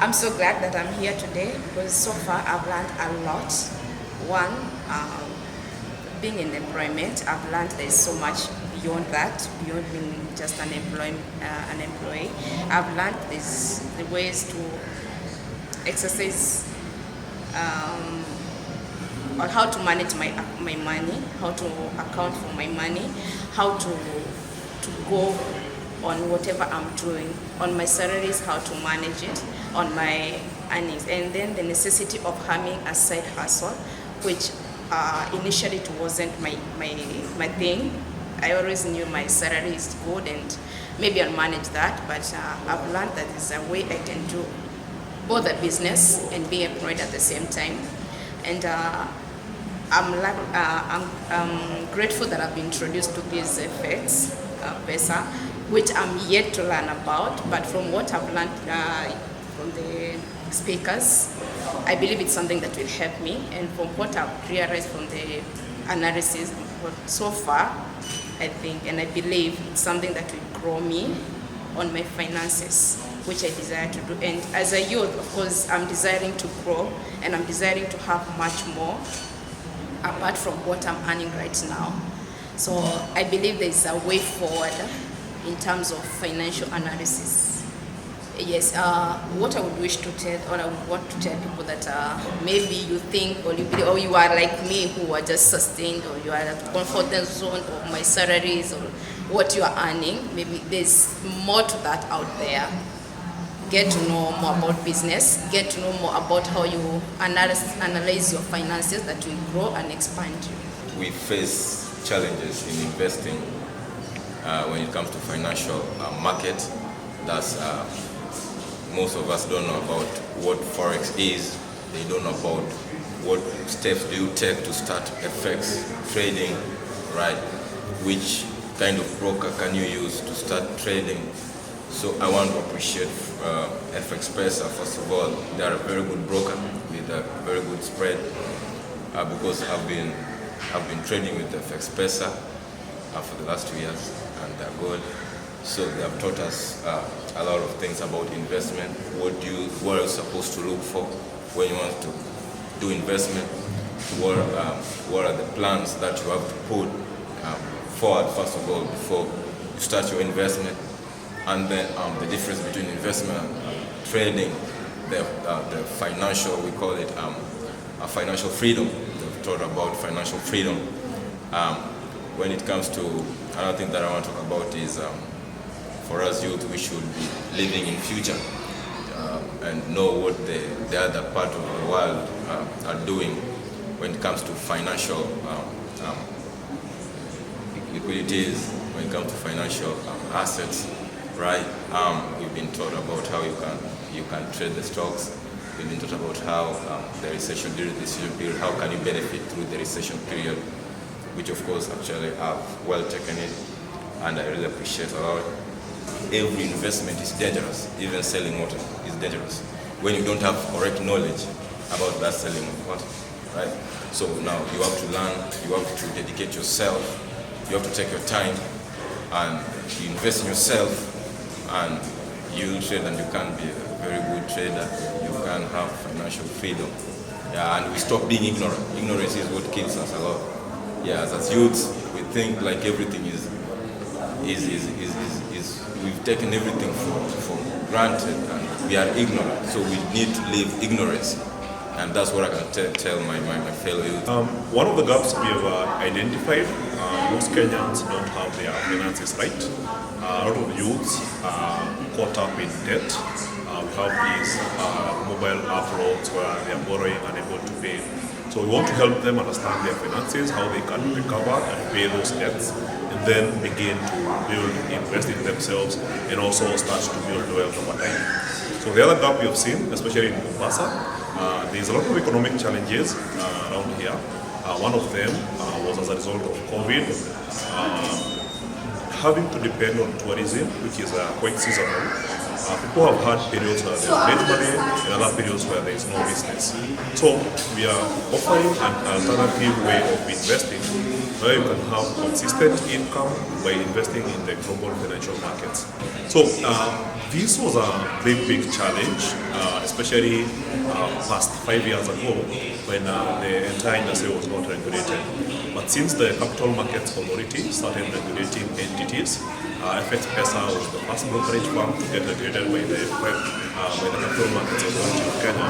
I'm so glad that I'm here today because so far I've learned a lot. One, being in employment, I've learned there's so much beyond that, beyond being just an employee. I've learned there's the ways to exercise on how to manage my money, how to account for my money, how to go on whatever I'm doing, on my salaries, how to manage it, on my earnings, and then the necessity of having a side hustle, which initially it wasn't my thing. I always knew my salary is good and maybe I'll manage that, but I've learned that there's a way I can do both the business and be employed at the same time. And I'm grateful that I've been introduced to these effects, PESA, which I'm yet to learn about, but from what I've learned from the speakers, I believe it's something that will help me, and from what I've realized from the analysis so far, I think and I believe it's something that will grow me on my finances, which I desire to do. And as a youth, of course, I'm desiring to grow and I'm desiring to have much more apart from what I'm earning right now. So I believe there's a way forward in terms of financial analysis. Yes, what I would wish to tell, or I would want to tell people that maybe you think or you believe, or you are like me who are just sustained, or you are at the comfort zone of my salaries or what you are earning. Maybe there's more to that out there. Get to know more about business, get to know more about how you analyze your finances that will grow and expand you. We face challenges in investing when it comes to financial market. That's most of us don't know about what Forex is. They don't know about what steps do you take to start FX trading, right? Which kind of broker can you use to start trading? So I want to appreciate FX PESA. First of all, they are a very good broker with a very good spread because I've been trading with FX PESA for the last 2 years, and they're good. So they have taught us a lot of things about investment. What are you supposed to look for when you want to do investment? What are the plans that you have to put forward, first of all, before you start your investment? And then the difference between investment and trading, the financial, we call it financial freedom. We've taught about financial freedom. When it comes to another thing that I want to talk about is for us youth, we should be living in future and know what the other part of the world are doing when it comes to financial liquidities, when it comes to financial assets. Right, we've been taught about how you can trade the stocks. We've been taught about how during the recession period, how can you benefit through the recession period, which of course actually I've well taken it, and I really appreciate a lot. Every investment is dangerous. Even selling water is dangerous when you don't have correct knowledge about that selling of water, right? So now you have to learn. You have to dedicate yourself. You have to take your time and you invest in yourself. And you trade, and you can be a very good trader. You can have financial freedom. Yeah, and we stop being ignorant. Ignorance is what kills us a lot. Yeah, as youths, we think like everything is we've taken everything for granted, and we are ignorant. So we need to leave ignorance, and that's what I can tell my fellow youth. One of the gaps we have identified, most Kenyans don't have their finances right. A lot of youths are caught up in debt. We have these mobile app loans where they are borrowing and able to pay. So we want to help them understand their finances, how they can recover and pay those debts, and then begin to invest in themselves, and also start to build wealth over time. So the other gap we have seen, especially in Mombasa, there is a lot of economic challenges around here. One of them was as a result of COVID. Having to depend on tourism, which is quite seasonal, People have had periods where they've made money and other periods where there is no business. So we are offering an alternative way of investing where you can have consistent income by investing in the global financial markets. So this was a big challenge, especially past 5 years ago when the entire industry was not regulated. But since the Capital Markets Authority started regulating entities, Xirfadaha was the first brokerage firm to get regulated by the Capital Markets Authority of Kenya.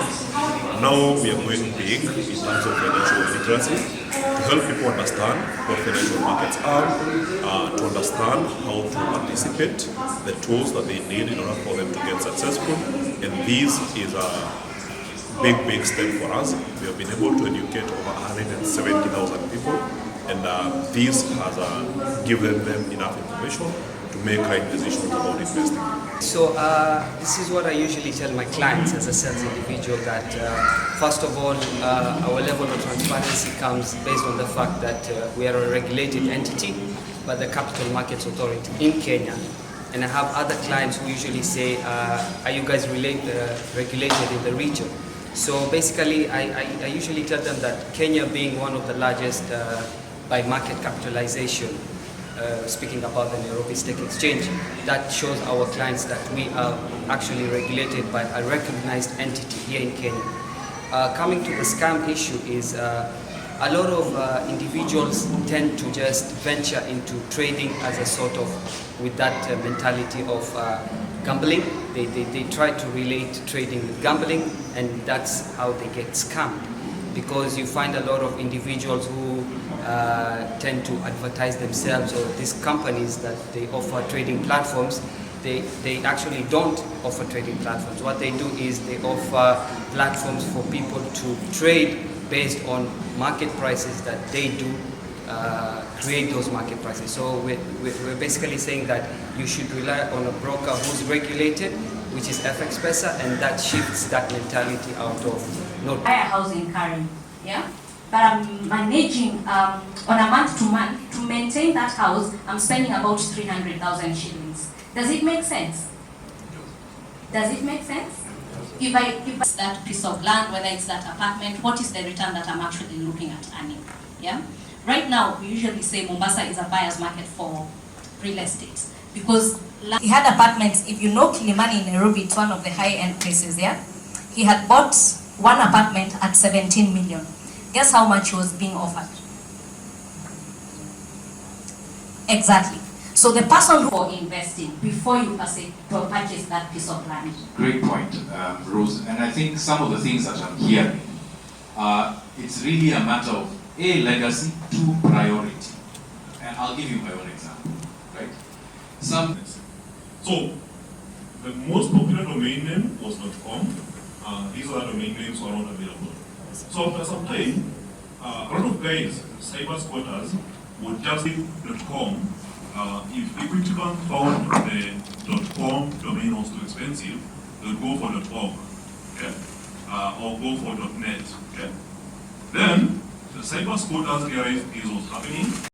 Now we are going big in terms of financial literacy to help people understand what financial markets are, to understand how to participate, the tools that they need in order for them to get successful. And this is a big step for us. We have been able to educate over 170,000 people, and this has given them enough information to make right decisions about investing. So this is what I usually tell my clients as a sales individual, that first of all, our level of transparency comes based on the fact that we are a regulated entity by the Capital Markets Authority in Kenya. And I have other clients who usually say, are you guys regulated in the region? So basically, I usually tell them that Kenya being one of the largest by market capitalization, speaking about the Nairobi Stock Exchange, that shows our clients that we are actually regulated by a recognized entity here in Kenya. Coming to the scam issue is a lot of individuals tend to just venture into trading as a sort of, with that mentality of gambling. They try to relate trading with gambling, and that's how they get scammed. Because you find a lot of individuals who tend to advertise themselves, or these companies that they offer trading platforms, they actually don't offer trading platforms. What they do is they offer platforms for people to trade based on market prices that they do create those market prices. So we're basically saying that you should rely on a broker who's regulated, which is Xirfadaha, and that shifts that mentality out of not buy a house in Karen, yeah? But I'm managing on a month to month to maintain that house. I'm spending about 300,000 shillings. Does it make sense? Does it make sense? If it's that piece of land, whether it's that apartment, what is the return that I'm actually looking at earning? Yeah. Right now, we usually say Mombasa is a buyer's market for real estate because he had apartments. If you know Kilimani in Nairobi, it's one of the high-end places. Yeah. He had bought one apartment at 17 million. Guess how much was being offered? Exactly. So the person who is investing before you purchase that piece of land. Great point, Rose. And I think some of the things that I'm hearing, it's really a matter of A, legacy, 2, priority. And I'll give you my own example, right? So the most popular domain name was .com. These other domain names were not available. So after some time, a lot of guys, cyber squatters, would just say .com. If Equity Bank found the .com domain was too expensive, they would go for .org, okay? Or go for .net, okay? Then the cyber squatters realized this was happening.